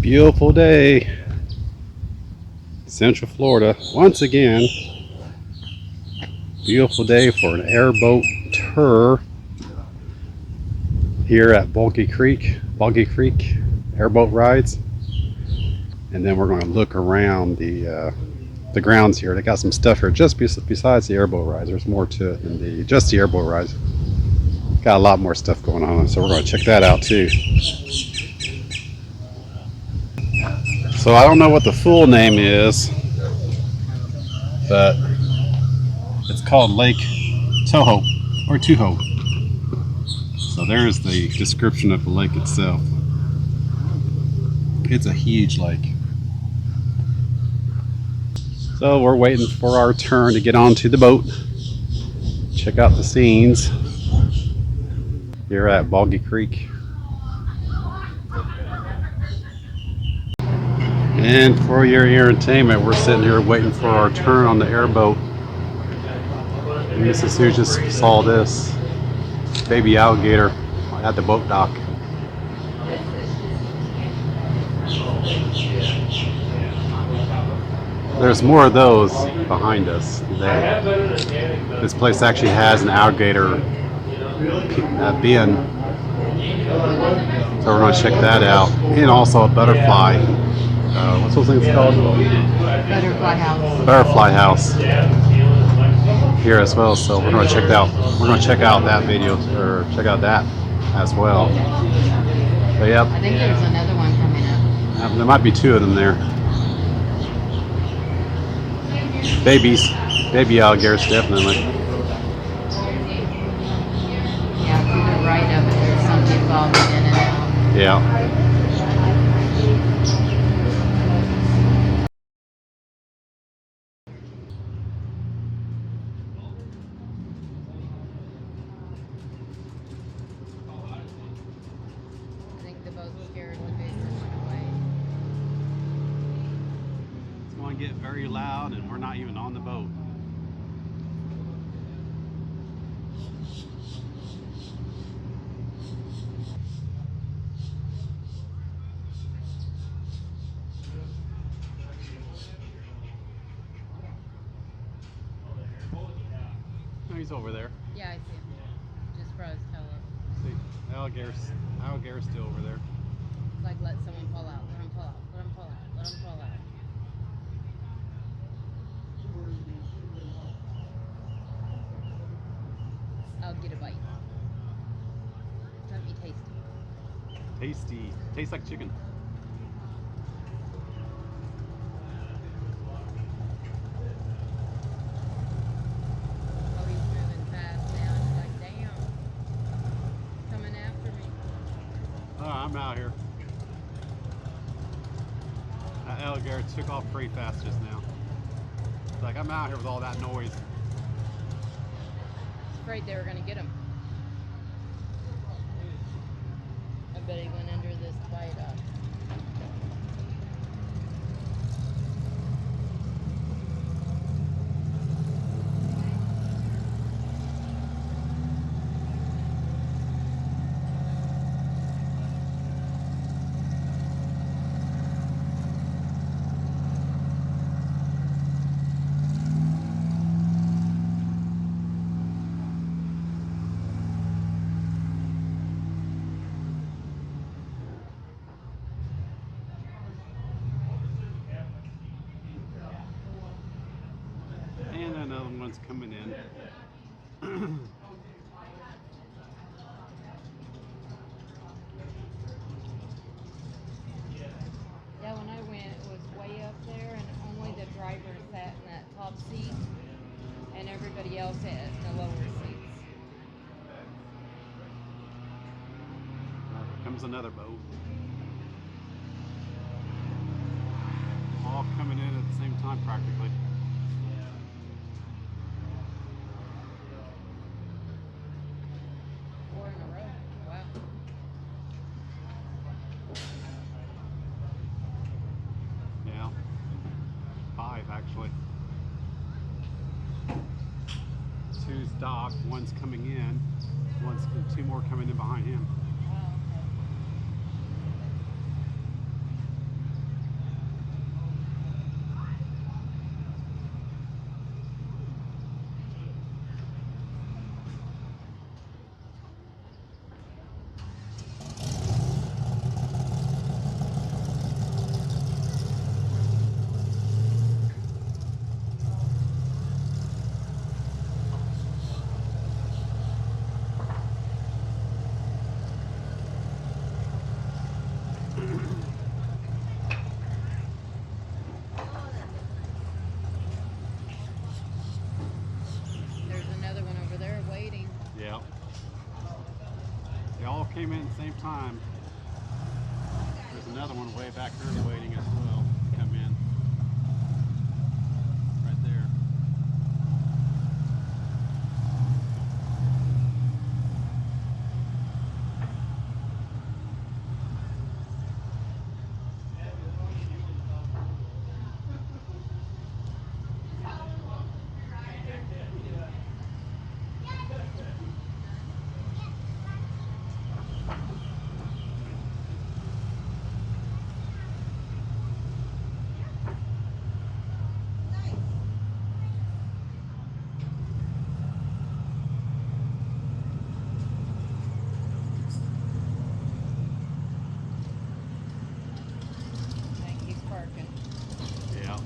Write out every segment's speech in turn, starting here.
Beautiful day, Central Florida. Once again, beautiful day for an airboat tour here at Boggy Creek Airboat Rides. And then we're going to look around the grounds here. They got some stuff here just besides the airboat rides. There's more to it than just the airboat rides. Got a lot more stuff going on, so we're going to check that out too. So I don't know what the full name is, but it's called Lake Toho or Tuho. So there's the description of the lake itself. It's a huge lake. So we're waiting for our turn to get onto the boat. Check out the scenes here at Boggy Creek. And for your entertainment, we're sitting here waiting for our turn on the airboat. And this is who just saw this baby alligator at the boat dock. There's more of those behind us. This place actually has an alligator bin. So we're going to check that out. And also a butterfly. What's those things called? Butterfly house. Butterfly house here as well. So we're going to check out. We're going to check out that video or check out that as well. But yep. I think there's another one coming up. There might be two of them there. Baby alligators definitely. Yeah, to the right of it, there's something bobbing in and out. Yeah. I think the boat's scared the big one away. It's going to get very loud and we're not even on the boat. Oh, he's over there. Yeah, I see him. Just froze, tell him. See, alligator's still over there. It's like let someone pull out. Let him pull out. Let him pull out. Let him pull out. I'll get a bite. Let me taste it. Tasty. Tastes like chicken. Oh, he's moving fast now. He's like, damn. Coming after me. Oh, I'm out here. That alligator took off pretty fast just now. It's like I'm out here with all that noise. Afraid they were going to get him. I bet he went under this viaduct. And another one's coming in. Yeah, when I went, it was way up there, and only the driver sat in that top seat, and everybody else sat in the lower seats. Here comes another boat. All coming in at the same time practically. Four in a row. Wow. Yeah. 5 actually. 2's docked, one's coming in, two more coming in behind him. Wow. time. There's another one way back there waiting as well to come in. Right there. Yeah.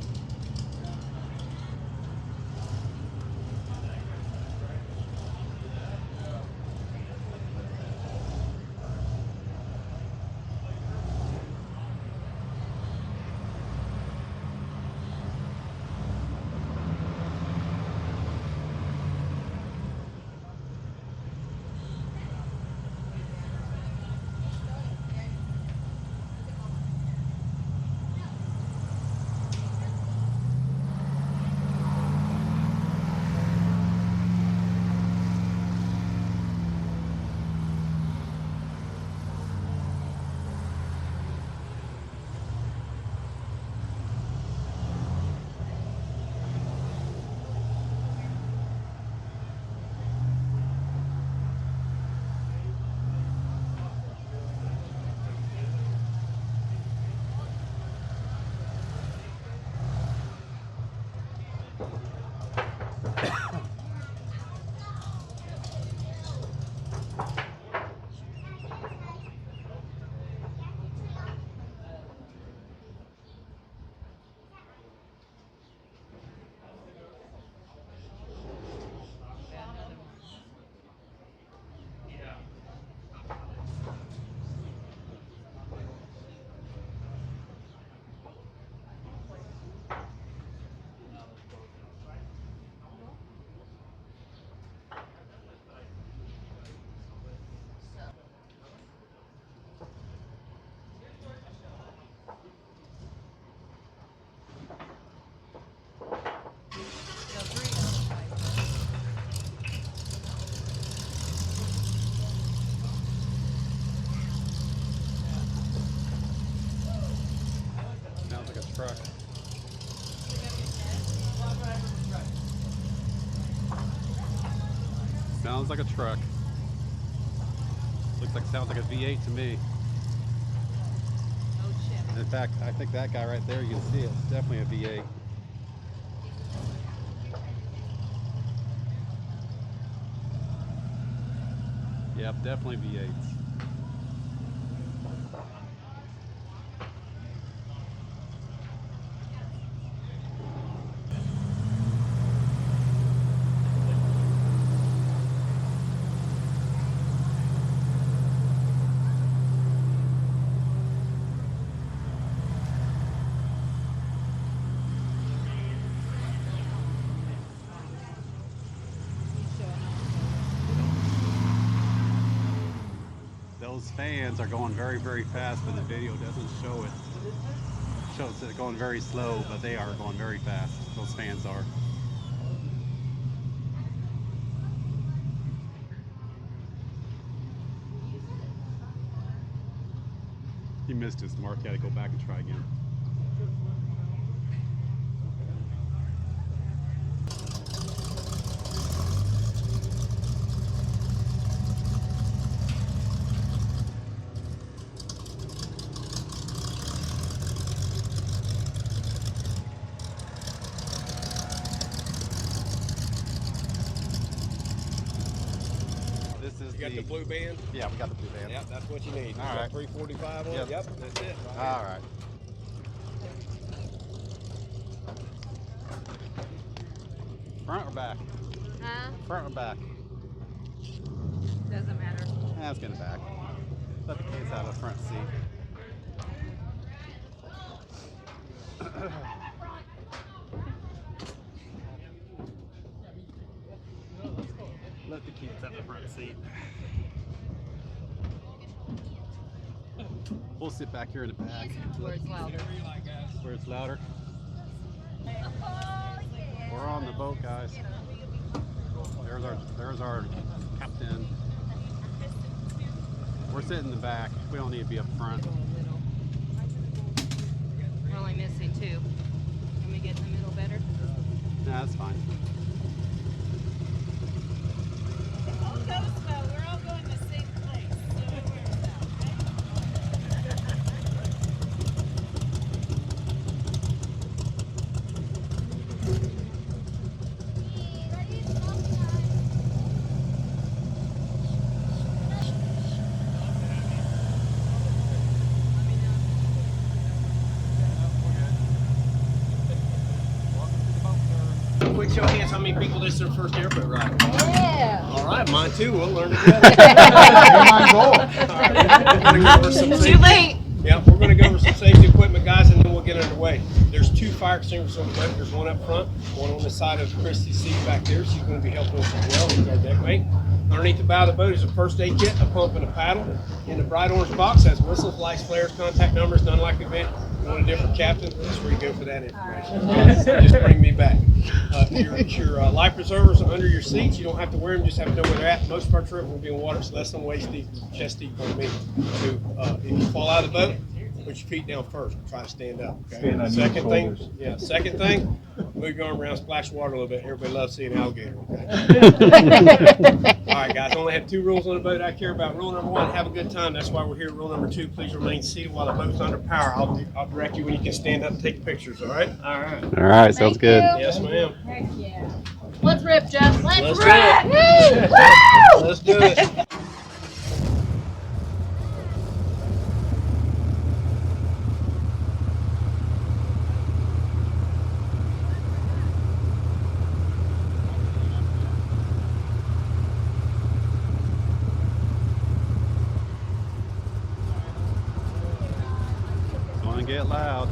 Sounds like a truck. Sounds like a truck. Sounds like a V8 to me. In fact, I think that guy right there, you can see it's definitely a V8. Yep, definitely V8s. Those fans are going very, very fast, but the video doesn't show it. It shows it going very slow, but they are going very fast. Those fans are. He missed his mark. He had to go back and try again. This is You got the blue band? Yeah, we got the blue band. Yep, that's what you need. You All got right. 345 on Yep. it? Yep, that's it. All right. Front or back? Huh? Front or back? Doesn't matter. Let's get it back. Let the kids have a front seat. Let the kids have the front seat. We'll sit back here in the back Where it's louder. where it's louder. We're on the boat, guys. There's our captain. We're sitting in the back. We don't need to be up front. We're only missing 2. Can we get in the middle better? Nah, that's fine. It all goes well. We're all going to the same place. So don't worry about that, Quick show of hands, how many people this is their first airboat ride? Yeah. All right, mine too. We'll learn together. Too late. Yeah, we're going to go over some safety equipment, guys, and then we'll get underway. There's 2 fire extinguishers on the boat. There's one up front, one on the side of Christy's seat back there. She's going to be helping us as well. He's our deck mate. Underneath the bow of the boat is a first aid kit, a pump, and a paddle. In the bright orange box has whistles, lights, flares, contact numbers, none like event. You want a different captain? That's where you go for that information. Just bring me back. Your life preservers are under your seats. You don't have to wear them, just have to know where they're at. Most of our trip will be in water. It's less than waist deep, chest deep on me. So if you fall out of the boat, put your feet down first. Try to stand up. Okay? Stand on your shoulders. Second thing, move your arm around, splash water a little bit. Everybody loves seeing an alligator. Okay? All right, guys. I only have 2 rules on the boat I care about. Rule number 1, have a good time. That's why we're here. Rule number 2, please remain seated while the boat's under power. I'll direct you when you can stand up and take pictures. All right? All right. All right, sounds good. Yes, ma'am. Heck yeah. Let's rip, Jeff. Let's Let's rip. do it. Let's do it. It's gonna get loud.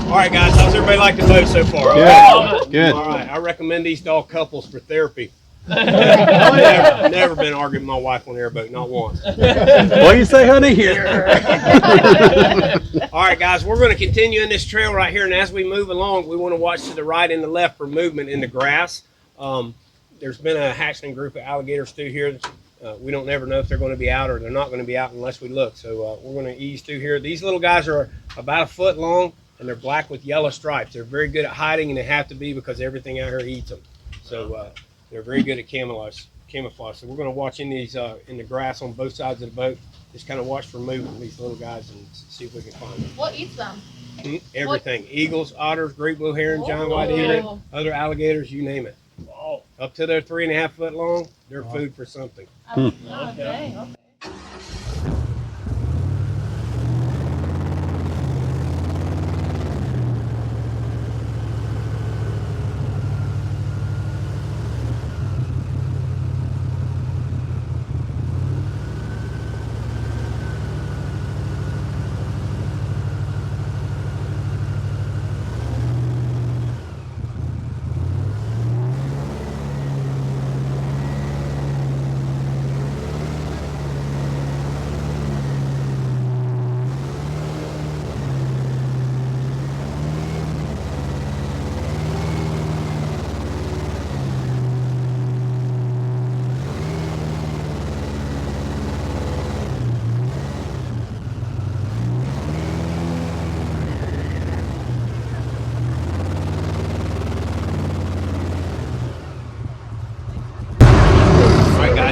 All right, guys. How's everybody like the boat so far? Good. Good. All right. I recommend these to all couples for therapy. Never been arguing with my wife on airboat, not once. What do you say, honey? All right, guys, we're going to continue in this trail right here, and as we move along, we want to watch to the right and the left for movement in the grass. There's been a hatchling group of alligators through here. we don't never know if they're going to be out or they're not going to be out unless we look. So we're going to ease through here. These little guys are about a foot long, and they're black with yellow stripes. They're very good at hiding, and they have to be because everything out here eats them. So they're very good at camouflage. So we're going to watch in these in the grass on both sides of the boat. Just kind of watch for movement, these little guys, and see if we can find them. What eats them? Everything. Eagles, otters, great blue heron, giant white egret, other alligators, you name it. Wow. Up to they're 3.5 foot long, they're food for something. Okay.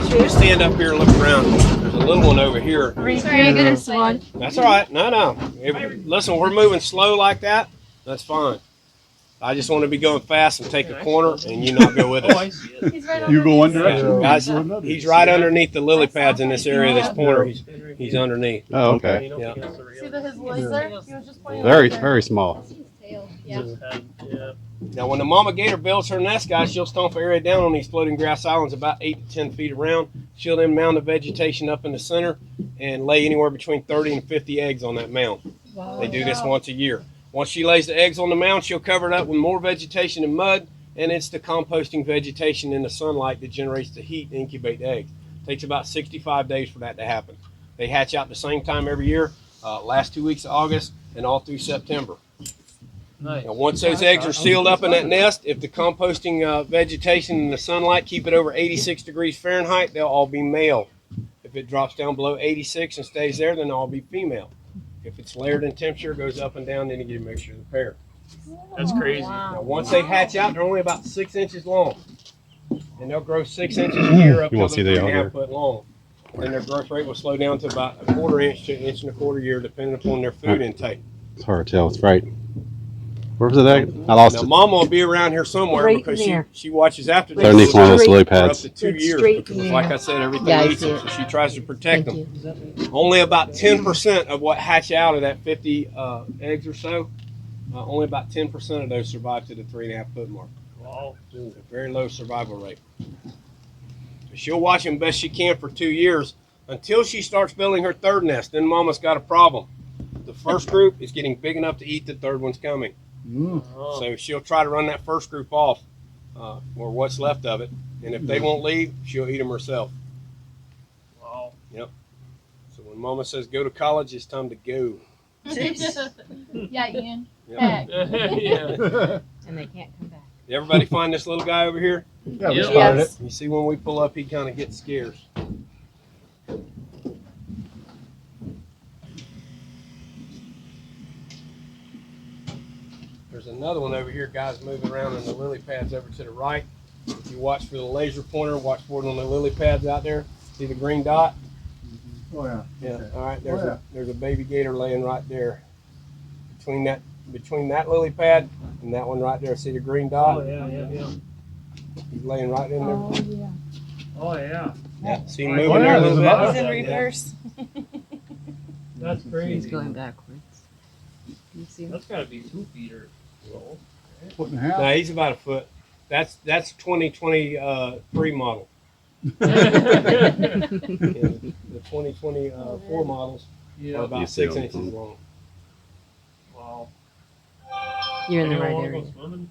You just stand up here and look around. There's a little one over here. This one. That's all right. No. Listen, we're moving slow like that. That's fine. I just want to be going fast and take a corner, and you not go with Oh, I us. see it. He's right You go one underneath. direction. Guys, you go another. he's right underneath the lily pads in this area. This corner, he's underneath. Oh, okay. Yeah. See his laser? He was just pointing Very, over there. very small. Tail. Yeah. Yeah. Now, when the mama gator builds her nest, guys, she'll stomp an area down on these floating grass islands about 8 to 10 feet around. She'll then mound the vegetation up in the center and lay anywhere between 30 and 50 eggs on that mound. Wow. They do this once a year. Once she lays the eggs on the mound, she'll cover it up with more vegetation and mud, and it's the composting vegetation in the sunlight that generates the heat and incubate the eggs. It takes about 65 days for that to happen. They hatch out the same time every year, last 2 weeks of August and all through September. Nice. Now, once those eggs are sealed up in that nest, if the composting vegetation and the sunlight keep it over 86 degrees Fahrenheit, they'll all be male. If it drops down below 86 and stays there, then they'll all be female. If it's layered in temperature, goes up and down, then you get a mixture of the pair. That's crazy. Now, once they hatch out, they're only about 6 inches long. And they'll grow 6 inches a year up You to won't see the 3.5 alligator. foot long. And their growth rate will slow down to about a quarter inch to an inch and a quarter a year, depending upon their food intake. It's hard to tell. It's right. Where was it at? I lost Now, it. Mama will be around here somewhere Right because there. she watches after It's underneath one of those lily for up pads. to 2 It's years straight because, there. like I said, everything Yeah, I eats see it, it. so she tries to protect Thank them. you. Only about 10% of what hatch out of that 50 eggs or so, only about 10% of those survive to the 3.5 foot mark. Wow. A very low survival rate. She'll watch them best she can for 2 years until she starts building her third nest. Then Mama's got a problem. The first group is getting big enough to eat. The third one's coming. Oh. So she'll try to run that first group off, or what's left of it. And if they won't leave, she'll eat them herself. Wow. So when Mama says go to college, it's time to go. Yeah, Ian. Yep. Yeah. And they can't come back. Everybody find this little guy over here? Yeah, we Yeah. started Yes. You see when we pull up, he kind of gets scared. There's another one over here, guys, moving around in the lily pads over to the right. If you watch for the laser pointer, watch for it on the lily pads out there. See the green dot? it. Oh, yeah. Yeah. Okay. All right. Oh, There's a baby gator laying right there. Between that lily pad and that one right there. See the green dot? Oh, yeah. He's laying right in there. yeah. Oh, yeah. Yeah. See him Oh, moving yeah, there a there's little another bit? one. He's in reverse. That's crazy. He's going backwards. You see him? That's got to be 2 feet or so. Foot and a half. No, he's about a foot. That's 2023 model. Yeah. The 2024 models are Yeah. about You see 6 them. inches long. Wow. You're in the Anyone right wanna go area. swimming?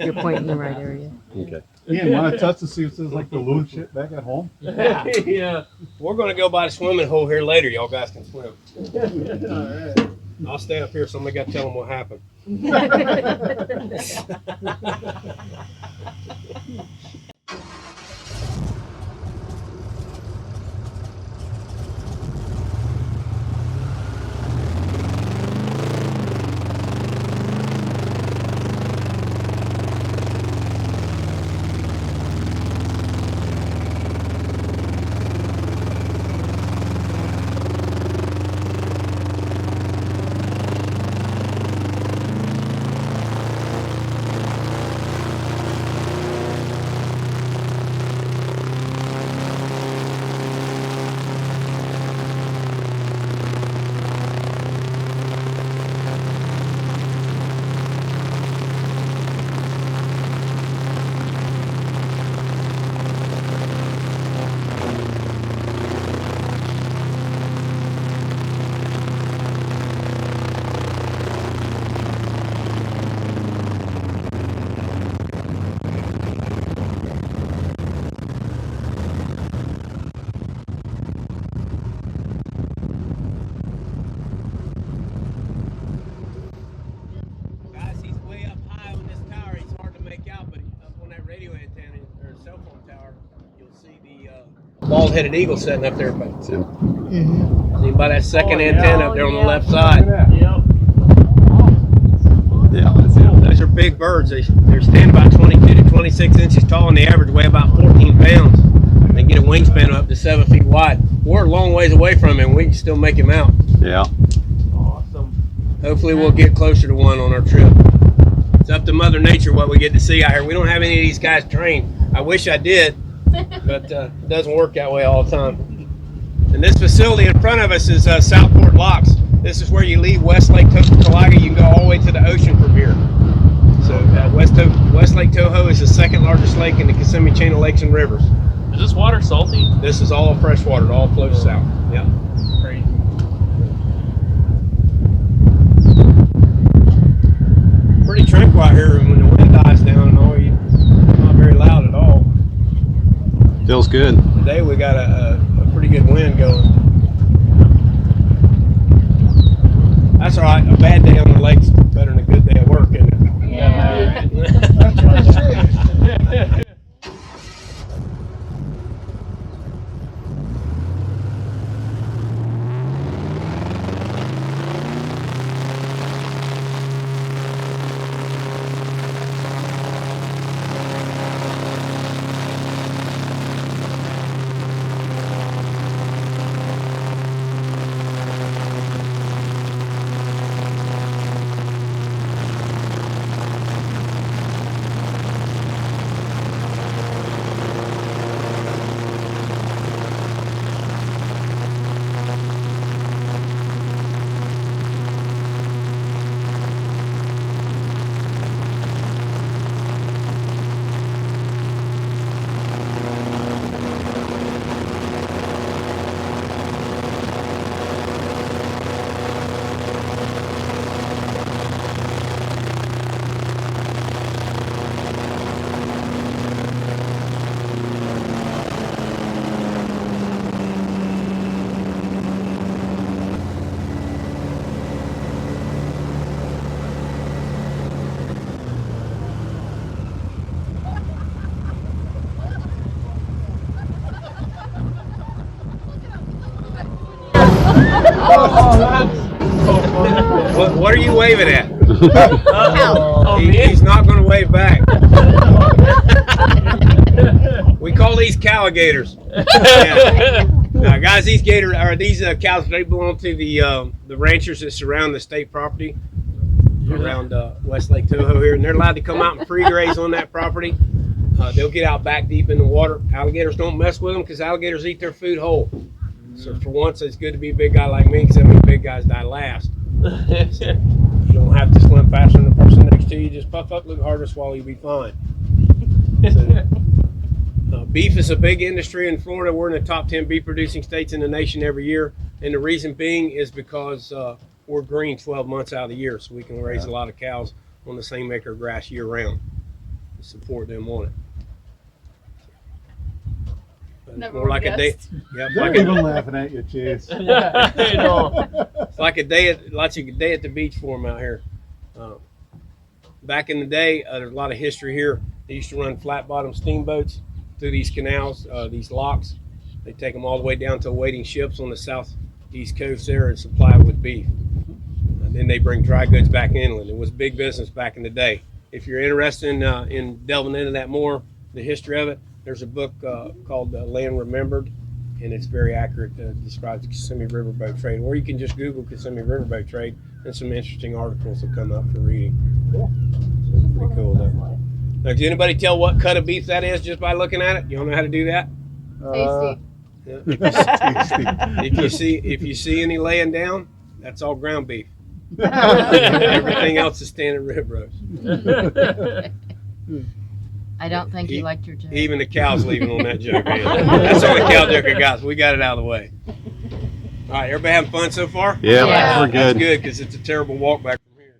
You're pointing the right area. Okay. Ian, want to touch to see if there's like the loon shit back at home? Yeah. We're going to go by the swimming hole here later. Y'all guys can swim. All right. I'll stay up here. Somebody got to tell them what happened. bald-headed eagle sitting up there. But See 'em? Mm-hmm. see by that second Oh, yeah. antenna up there on the Yeah. left side. Yep. Yeah, that's him. Those are big birds. They're standing about 22 to 26 inches tall, and the average weigh about 14 pounds. They get a wingspan of up to 7 feet wide. We're a long ways away from him. We can still make him out. Yeah. Awesome. Hopefully we'll get closer to one on our trip. It's up to Mother Nature what we get to see out here. We don't have any of these guys trained. I wish I did, but it doesn't work that way all the time. And this facility in front of us is Southport Locks. This is where you leave West Lake Tolaga. You can go all the way to the ocean from here. So West Lake Toho is the second largest lake in the Kissimmee chain of lakes and rivers. Is this water salty? This is all freshwater. It all flows south. Yeah. Crazy. Pretty tranquil out here when the wind dies down and all. Not very loud at all. Feels good. Today we got a pretty good wind going. That's all right. A bad day on the lake's better than a good day at work, isn't it? Yeah. That's what I said. Oh, that's so funny. What are you waving at? Oh, me? He's not going to wave back. We call these alligators. Yeah. Guys, these cows, they belong to the ranchers that surround the state property around West Lake Toho here, and they're allowed to come out and free graze on that property. They'll get out back deep in the water. Alligators don't mess with them because alligators eat their food whole. So for once, it's good to be a big guy like me, because I mean, big guys die last. You don't have to swim faster than the person next to you. Just puff up, look harder, swallow, you'll be fine. So, beef is a big industry in Florida. We're in the top 10 beef producing states in the nation every year. And the reason being is because we're green 12 months out of the year. So we can raise a lot of cows on the same acre of grass year round to support them on it. But it's Never more like a day. guessed. Yeah, it's They're like even a, laughing at you, Chase. Yeah, I know. it's like a day at the beach for them out here. Back in the day, there's a lot of history here. They used to run flat bottom steamboats through these canals, these locks. They take them all the way down to waiting ships on the southeast coast there and supply it with beef. And then they bring dry goods back inland. It was big business back in the day. If you're interested in delving into that more, the history of it, there's a book called Land Remembered, and it's very accurate. Describes the Kissimmee Riverboat trade. Or you can just Google Kissimmee Riverboat trade, and some interesting articles will come up for reading. So it's pretty cool though. Now, can anybody tell what cut of beef that is just by looking at it? You don't know how to do that? Tasty. Yeah. If you see any laying down, that's all ground beef. Everything else is standard rib roast. I don't think you liked your joke. Even the cows leaving on that joke. That's all the cow joke I got. So we got it out of the way. All right, everybody having fun so far? Yeah, Yeah. we're That's good. good because it's a terrible walk back from here.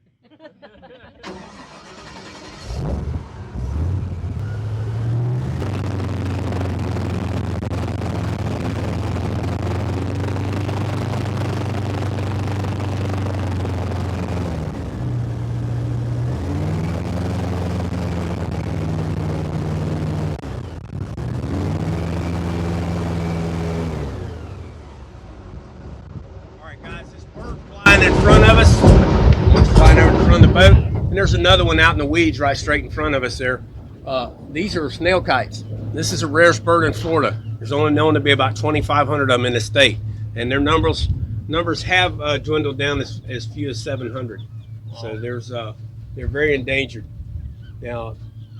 There's another one out in the weeds right straight in front of us there. These are snail kites. This is the rarest bird in Florida. There's only known to be about 2,500 of them in the state, and their numbers have dwindled down as few as 700. So they're very endangered. Now,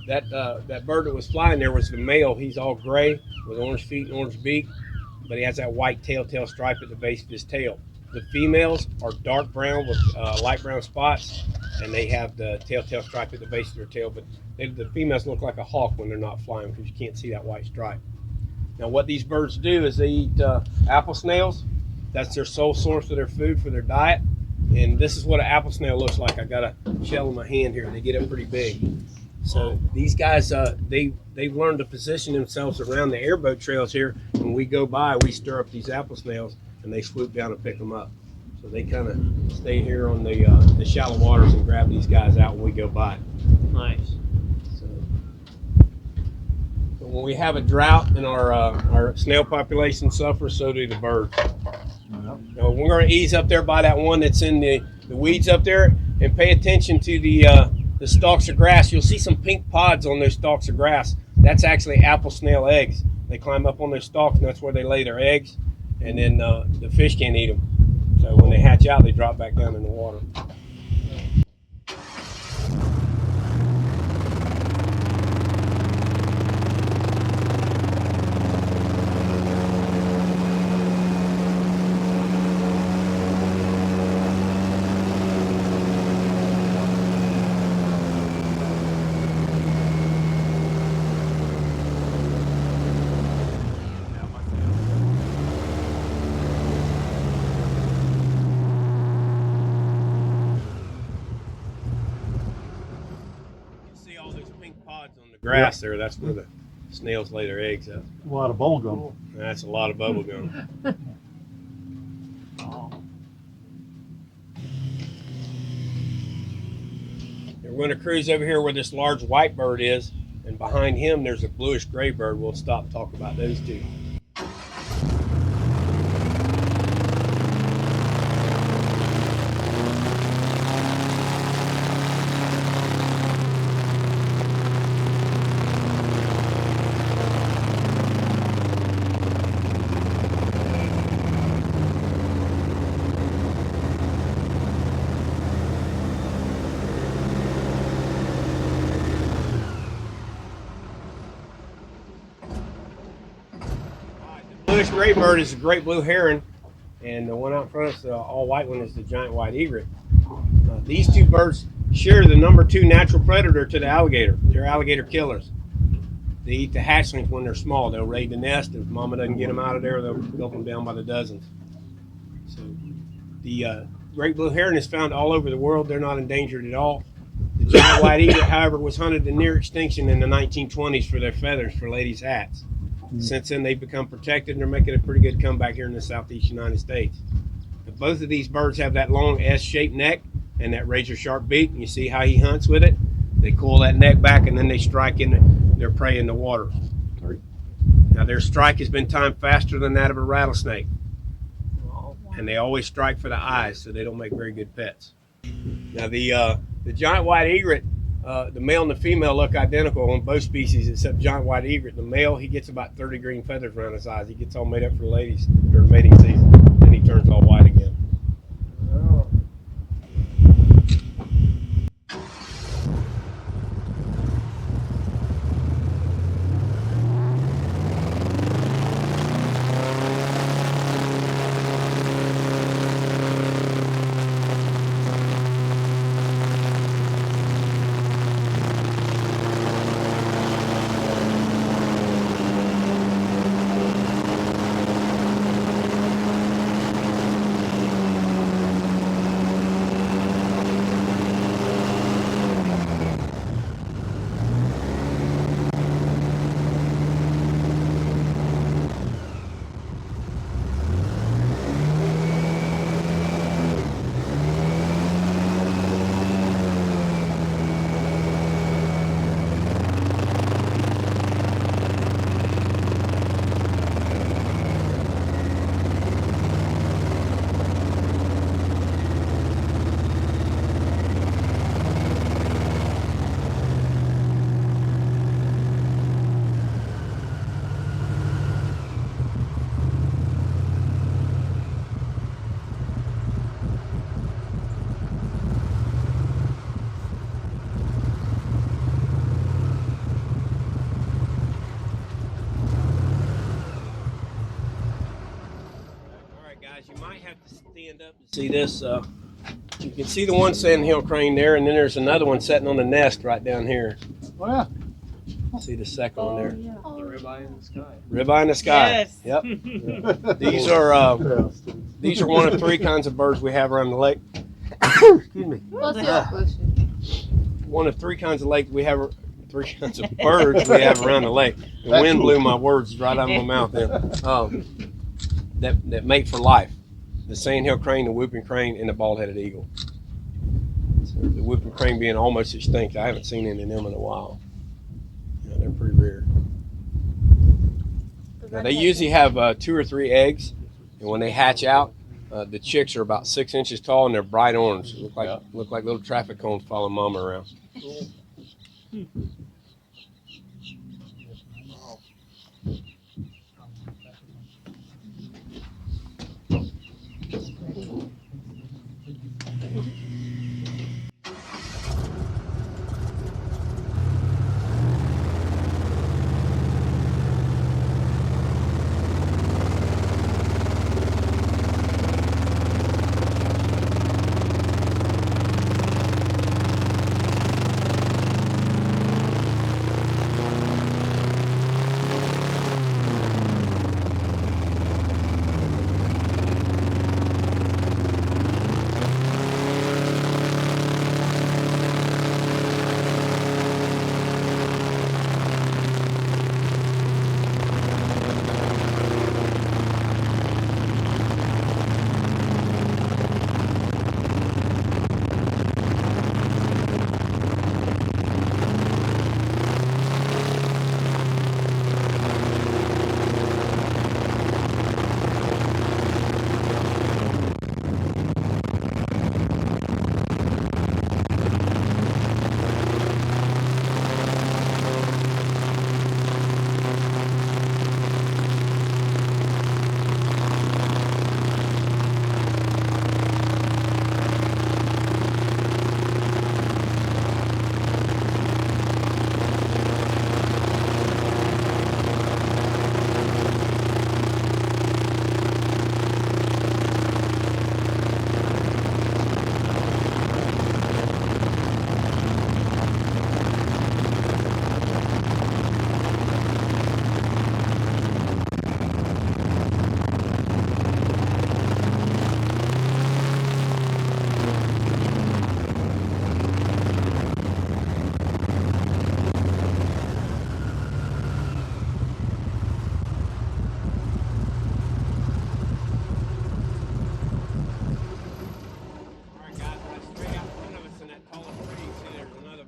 that bird that was flying there was the male. He's all gray with orange feet and orange beak, but he has that white telltale stripe at the base of his tail. The females are dark brown with light brown spots, and they have the telltale stripe at the base of their tail, but the females look like a hawk when they're not flying because you can't see that white stripe. Now, what these birds do is they eat apple snails. That's their sole source of their food for their diet. And this is what an apple snail looks like. I got a shell in my hand here. They get up pretty big. So these guys, they've learned to position themselves around the airboat trails here. When we go by, we stir up these apple snails, and they swoop down and pick them up. So they kind of stay here on the shallow waters and grab these guys out when we go by. Nice. So when we have a drought and our snail population suffers, so do the birds. Now, we're going to ease up there by that one that's in the weeds up there, and pay attention to the stalks of grass. You'll see some pink pods on those stalks of grass. That's actually apple snail eggs. They climb up on those stalks, and that's where they lay their eggs, and then the fish can't eat them. So when they hatch out, they drop back down in the water. Grass there, that's where the snails lay their eggs at. A lot of bubble gum. That's a lot of bubble gum. We're going to cruise over here where this large white bird is, and behind him there's a bluish gray bird. We'll stop and talk about those two. Bluish gray bird is a great blue heron, and the one out front is the all white one is the giant white egret. These two birds share the number 2 natural predator to the alligator. They're alligator killers. They eat the hatchlings when they're small. They'll raid the nest. If mama doesn't get them out of there, they'll gulp them down by the dozens. So the great blue heron is found all over the world. They're not endangered at all. The giant white egret, however, was hunted to near extinction in the 1920s for their feathers for ladies' hats. Since then, they've become protected, and they're making a pretty good comeback here in the southeast United States. But both of these birds have that long S-shaped neck and that razor-sharp beak, and you see how he hunts with it? They coil that neck back, and then they strike in their prey in the water. Now, their strike has been timed faster than that of a rattlesnake, and they always strike for the eyes, so they don't make very good pets. Now, the giant white egret, the male and the female look identical on both species except giant white egret. The male, he gets about 30 green feathers around his eyes. He gets all made up for ladies during mating season. Then he turns all white again. stand up to see this. You can see the one sandhill crane there, and then there's another one sitting on the nest right down here. Oh, yeah. See the second one there? The ribeye in the sky. Ribeye in the sky. Yes. Yep. These are one of three kinds of birds we have around the lake. Excuse me. One of three kinds of lake we have. Three kinds of birds we have around the lake. The wind blew my words right out of my mouth there. That mate for life. The sandhill crane, the whooping crane, and the bald-headed eagle. So the whooping crane being almost extinct. I haven't seen any of them in a while. They're pretty rare. Now, they usually have 2 or 3 eggs, and when they hatch out, the chicks are about 6 inches tall and they're bright orange. Look like little traffic cones following mama around.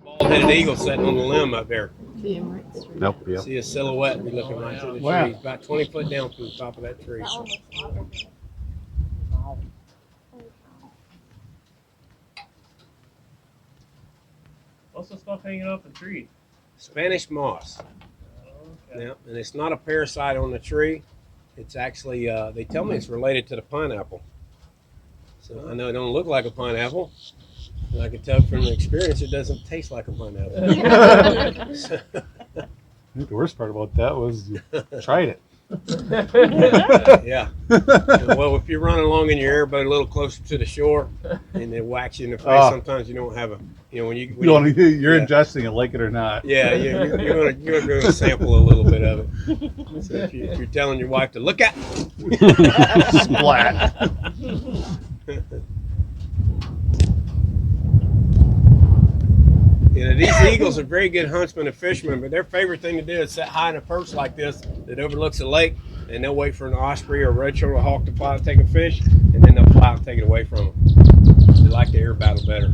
Bald-headed eagle sitting on the limb up there. Nope. Yep. See a silhouette be looking right through the Wow. trees, about 20 foot down from the top of that tree. What's the stuff hanging off the tree? Spanish moss. Okay. Now, and it's not a parasite on the tree. It's actually, they tell me it's related to the pineapple. So I know it don't look like a pineapple. And I can tell from the experience it doesn't taste like a pineapple. I think the worst part about that was you tried it. Yeah. Well, if you're running along in your airboat a little closer to the shore and they whacks you in the face, sometimes you don't have a, when you're ingesting it, like it or not. Yeah, you're gonna sample a little bit of it. So if you're telling your wife to look at, Splat. These eagles are very good huntsmen and fishermen, but their favorite thing to do is sit high in a perch like this that overlooks the lake, and they'll wait for an osprey or a red-shouldered hawk to fly to take a fish, and then they'll fly and take it away from them. They like the air battle better.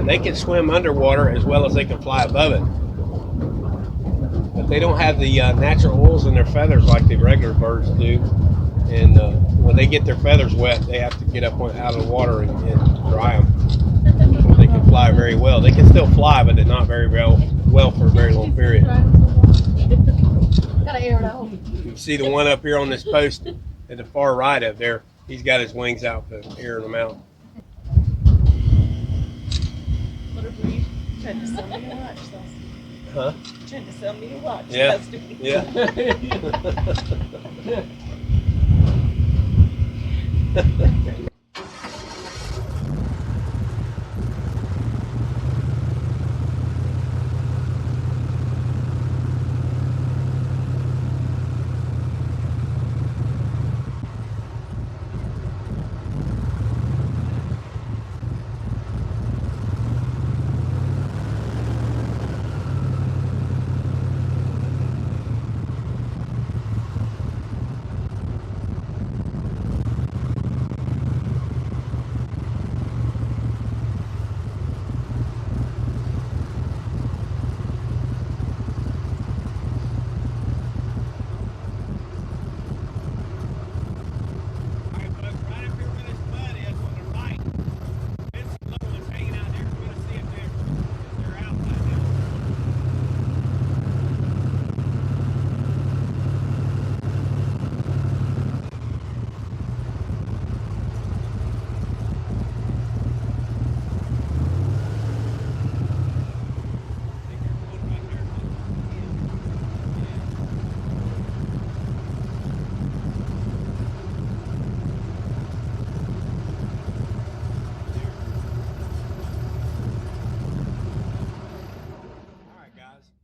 they can swim underwater as well as they can fly above it. But they don't have the natural oils in their feathers like the regular birds do. And when they get their feathers wet, they have to get up out of the water and dry them. So they can fly very well. They can still fly, but they're not very well for a very long period. Gotta air it out. You see the one up here on this post at the far right of there. He's got his wings out to air them out. What if we tried to sell me a watch? Huh? Trying to sell me a watch. Yeah. Yeah.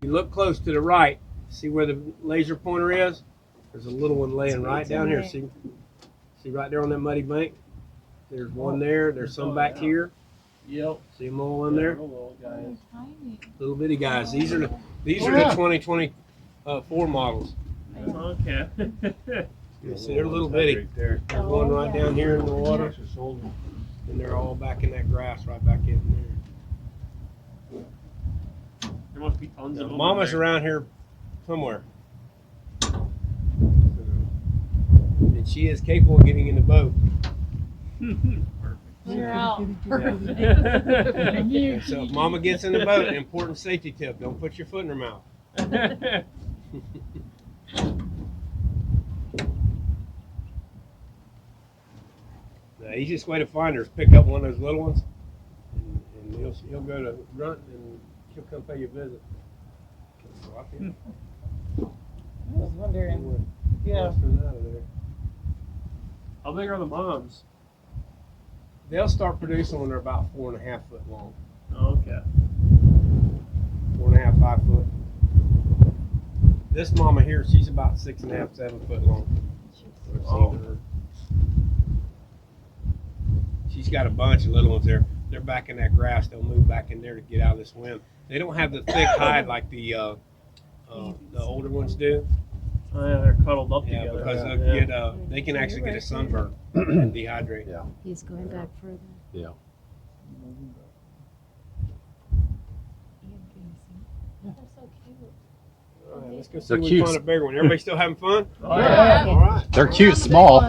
You look close to the right, see where the laser pointer is? There's a little one laying right down here. See right there on that muddy bank? There's one there. There's some back here. Yep. See them all in there? Little guys. Little bitty guys. These are the 2024 models. Okay. You see, they're little bitty. There's one right down here in the water, and they're all back in that grass right back in there. There must be tons of them. Mama's there. around here somewhere. And she is capable of getting in the boat. You're out. And so if Mama gets in the boat, an important safety tip, don't put your foot in her mouth. The easiest way to find her is pick up one of those little ones, and he'll go to grunt, and she'll come pay you a visit. I was wondering. Yeah. How big are the moms? They'll start producing when they're about 4.5 foot long. Okay. 4.5, 5 foot. This mama here, she's about 6.5, 7 foot long. I've seen her. She's got a bunch of little ones there. They're back in that grass. They'll move back in there to get out of the swim. They don't have the thick hide like the older ones do. Oh, yeah, they're cuddled up Yeah, together. because they can actually get a sunburn and dehydrate. Yeah. He's going back further. Yeah. They're so cute. All right, let's go see They're if we cute. find a bigger one. Everybody still having fun? Oh, yeah. All right. They're cute, small.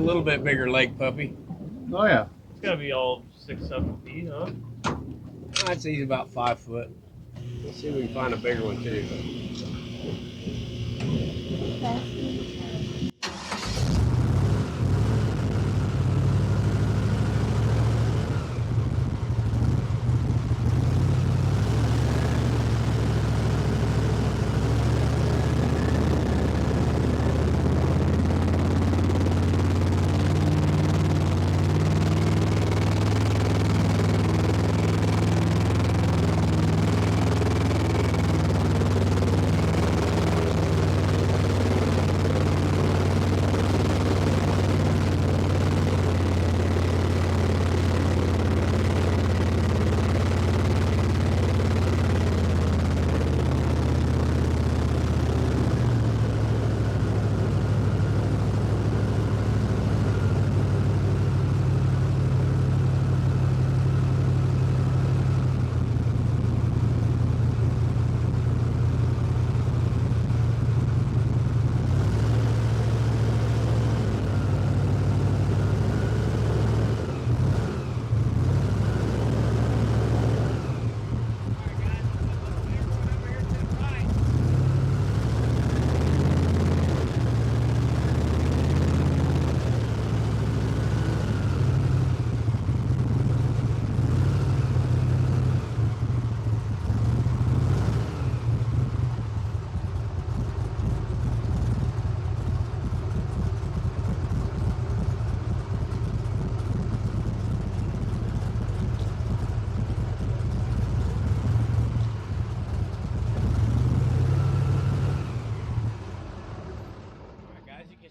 little bit bigger lake, puppy. Oh yeah. It's gotta be all 6-7 feet, huh? I'd say he's about 5 foot. Let's see if we can find a bigger one too.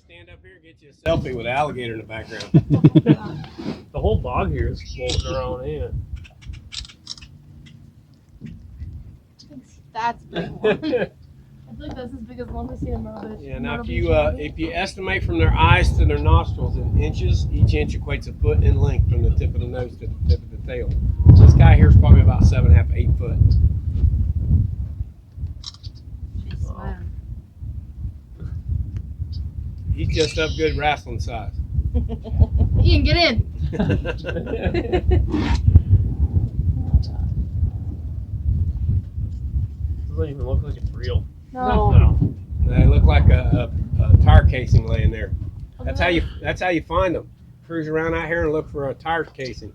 Stand up here and get you a selfie with an alligator in the background. The whole bog here is floating around, ain't it? That's a big one. I feel like that's as big as one we've seen in Myrtle Beach. Yeah, now if you estimate from their eyes to their nostrils in inches, each inch equates a foot in length from the tip of the nose to the tip of the tail. So this guy here is probably about 7.5, 8 foot. He's just up good wrestling size. Ian, get in. Doesn't even look like it's real. No. They look like a tire casing laying there. That's how you find them. Cruise around out here and look for a tire casing.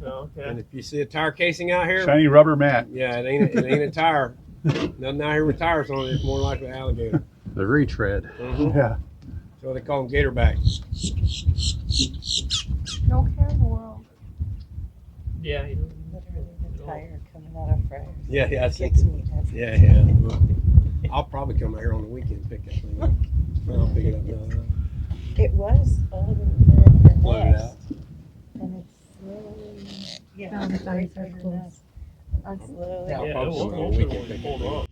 Oh, okay. And if you see a tire casing out here, Shiny rubber mat. yeah, it ain't a tire. Nothing out here with tires on it. It's more like an alligator. The retread. Mhm. Yeah. So they call them gatorbacks. No care in the world. Yeah, you know. Literally the tire coming out of fryers. Yeah, that's Kicks me. That's yeah. I'll probably come out here on the weekend and pick that thing up. I'll pick it up now. It was all over your Float it nest, out. and it's slowly, yeah, Found the it's right tire through your close. nest. Slowly. Yeah, I'll Yeah, probably it come was out on the open weekend when and you pick pulled that thing up. up.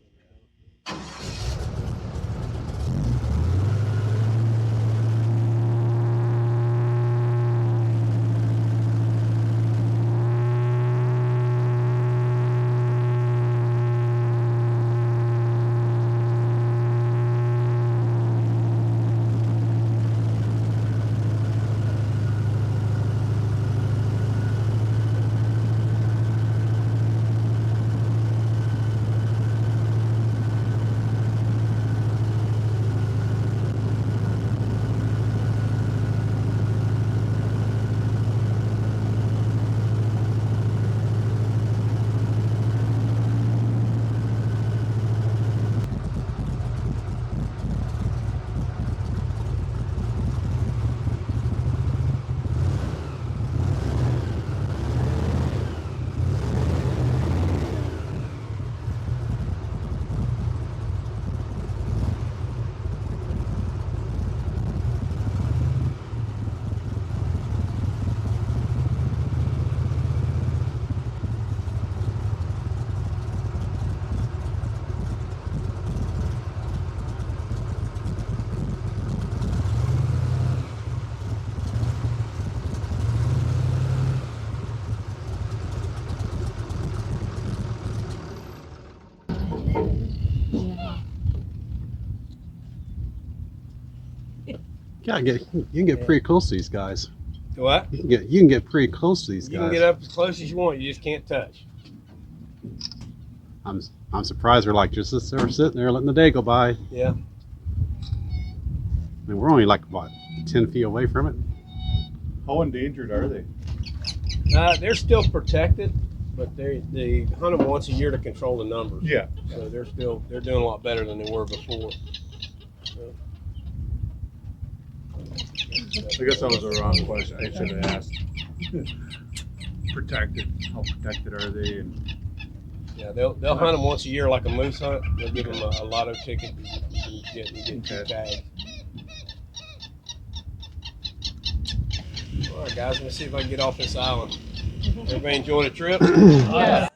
Yeah, you can get pretty close to these guys. What? You can get pretty close to these You guys. can get up as close as you want. You just can't touch. I'm surprised we're like just sitting there letting the day go by. Yeah. I mean, we're only like what 10 feet away from it. How endangered are they? They're still protected, but they hunt them once a year to control the numbers. Yeah. So they're doing a lot better than they were before. So. I guess that was the wrong question. I should have asked. Protected. How protected are they? And Yeah, they'll hunt them once a year like a moose hunt. They'll give them a lotto ticket. You get 2 tags. All right, guys, let's see if I can get off this island. Everybody enjoy the trip? Yeah.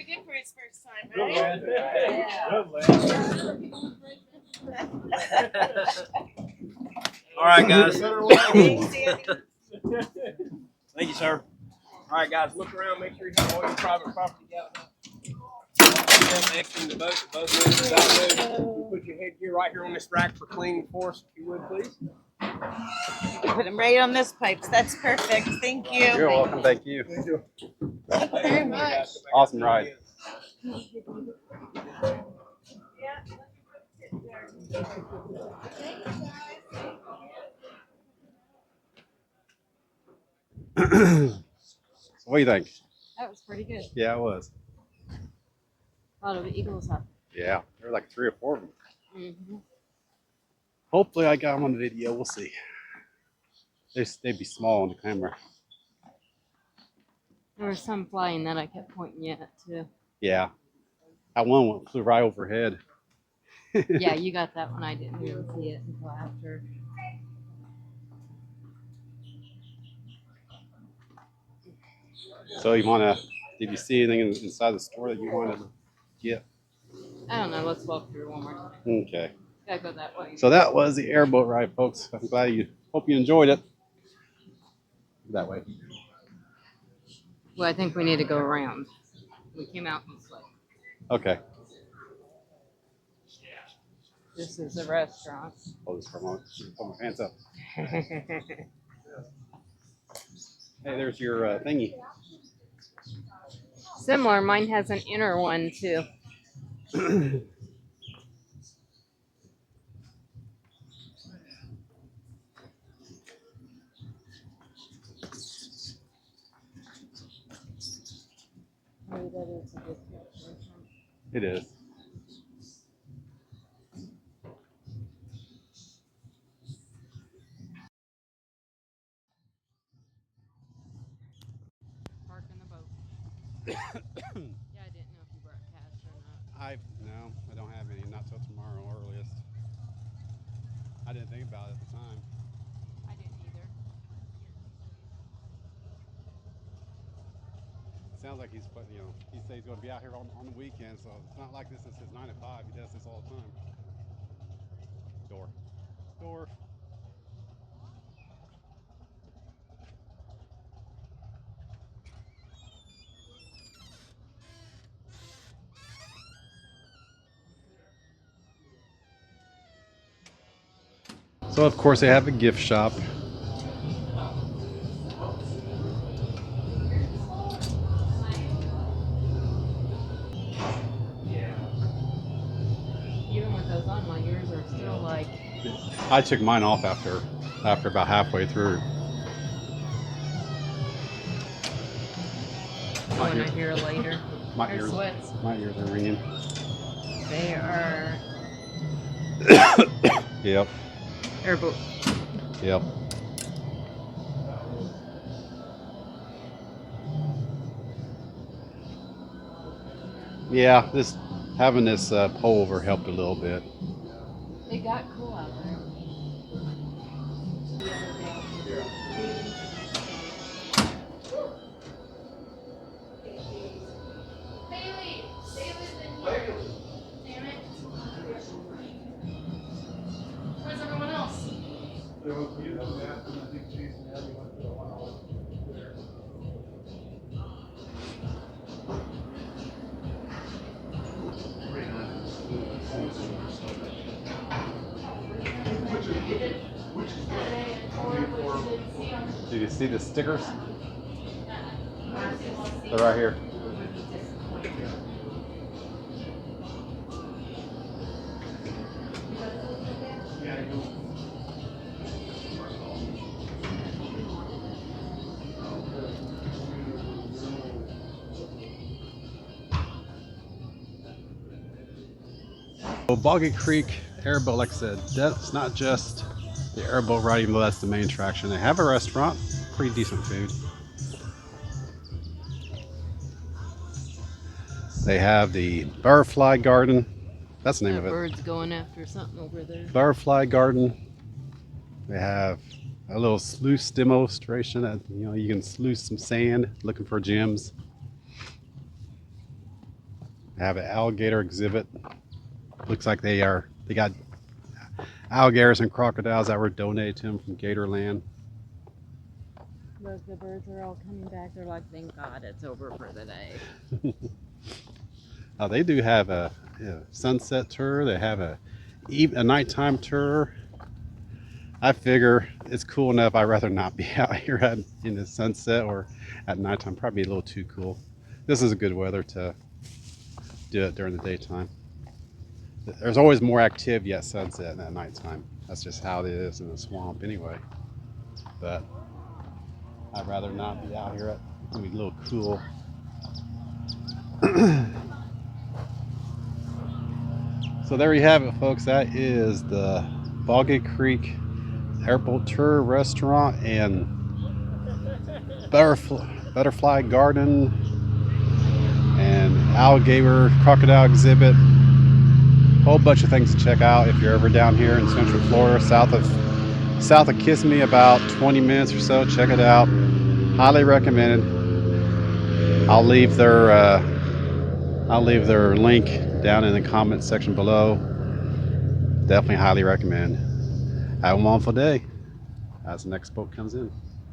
pretty good for his first time, Good right? All right, guys. Thanks, Danny. Thank you, sir. All right, guys, look around. Make sure you have all your private property out. Exiting the boat. The boat moves without moving. Put your headgear right here on this rack for cleaning for us, if you would, please. Put him right on this pipes. That's perfect. Thank you. You're welcome. Thank you. Thank you. Thank you very much. Awesome ride. So what do you think? That was pretty good. Yeah, it was. A lot of eagles up. Yeah, there were like 3 or 4 of them. Mm-hmm. Hopefully I got them on the video. We'll see. They'd be small on the camera. There was some flying that I kept pointing at too. Yeah. That one flew right overhead. Yeah, you got that one. I didn't really see it until after. So did you see anything inside the store that you wanted to get? I don't know. Let's walk through one more time. Okay. Gotta go that way. So that was the airboat ride, folks. I'm glad hope you enjoyed it. That way. Well, I think we need to go around. We came out this way. Okay. This is a restaurant. Hold this for a moment. Put my pants up. Hey, there's your thingy. Similar. Mine has an inner one too. Maybe that is a good picture. It is. Park in the boat. Yeah, I didn't know if you brought cash or not. No, I don't have any. Not till tomorrow earliest. I didn't think about it at the time. I didn't either. Sounds like he's putting, he said he's going to be out here on the weekend, so it's not like this is his 9 to 5. He does this all the time. Door. So of course they have a gift shop. Even with those on, my ears are still like. I took mine off after about halfway through. Oh, and I hear later. My Their ears, sweats. my ears are ringing. They are Yep. airboat. Yep. Yeah, having this pullover helped a little bit. It got cool out there. Where's everyone else? Did you see the stickers? They're right here. So Boggy Creek Airboat, like I said, that's not just the airboat ride, even though that's the main attraction. They have a restaurant, pretty decent food. They have the butterfly garden. That's the name of That it. bird's going after something over there. Butterfly garden. They have a little sluice demonstration that you can sluice some sand looking for gems. They have an alligator exhibit. Looks like they got alligators and crocodiles that were donated to them from Gatorland. Look, the birds are all coming back. They're like, thank God it's over for the day. They do have a sunset tour. They have a nighttime tour. I figure it's cool enough. I'd rather not be out here in the sunset or at nighttime. Probably a little too cool. This is a good weather to do it during the daytime. There's always more activity at sunset than at nighttime. That's just how it is in the swamp anyway. But I'd rather not be out here. It's gonna be a little cool. So there you have it, folks. That is the Boggy Creek Airboat Tour Restaurant and Butterfly Garden and alligator crocodile exhibit. Whole bunch of things to check out if you're ever down here in Central Florida, south of Kissimmee, about 20 minutes or so. Check it out. Highly recommended. I'll leave their link down in the comments section below. Definitely highly recommend. Have a wonderful day as the next boat comes in.